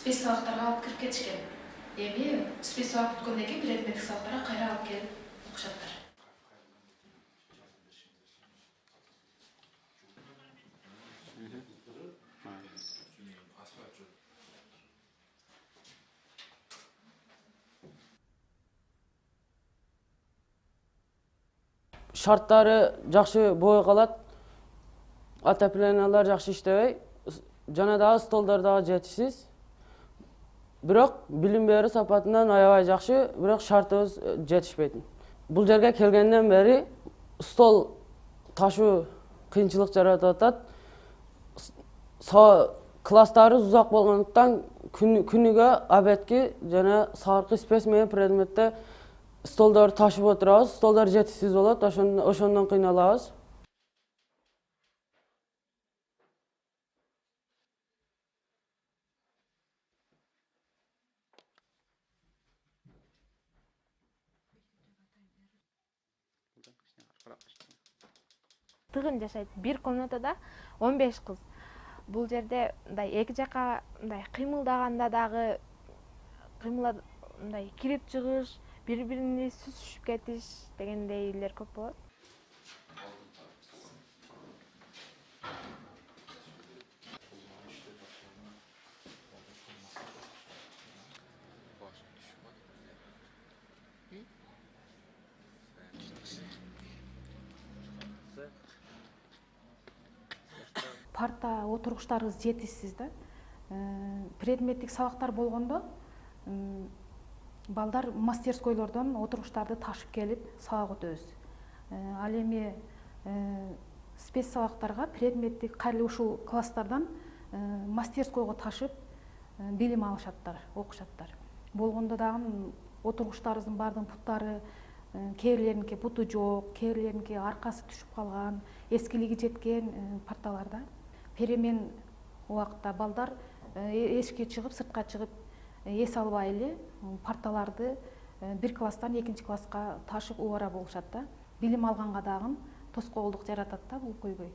спец сабактарга алып кирип кетишкен. Эми спец сабак бүткөндөн кийин предметтик сабактарга кайра алып келип окушаттар. Şartları жақсы бой қалат, отоплениялар жақсы иштебей, жана дагы столдар дагы жетишсиз. Бирок билим берүү сапатынан аябай жақсы, бирок шартыбыз жетишпейт. Бул жерге келгенден бери стол ташуу кыйынчылык жаратып атат. Класстарыбыз узак болгондуктан күнүгө обедки жана саркы спец менен предметте столдорду ташып отурабыз. Столдар жетишсиз болот, ошондон кыйналабыз. Тыгын жашайт. Бир комнатада 15 кыз. Бул жерде мындай эки жака мындай кыймылдаганда дагы мындай кирип чыгыш, бири-биrini сүзүшүп кетиш дегендейлер көп болот. Парта отургучтарыбыз жетишсиз да. Предметтик сабактар болгондо балдар мастерскойлордон отургучтарды ташып келип сабак өтөбүз. Ал эми спец сабактарга предметтик кайра ушул класстардан мастерскойго ташып билим алышаттар, окушаттар. Болгондо дагы отургучтарыбыздын баардыгынын буттары кээ бирлериники буту жок, кээ бирлериники аркасы түшүп калган, эскилиги жеткен парталарда. Перемен убакытта балдар эшикке чыгып, сыртка чыгып эс албай эле парталарды бир класстан экинчи класска ташып убара болушат да. Билим алганга дагы тоскоолдук жаратат да бул көйгөй.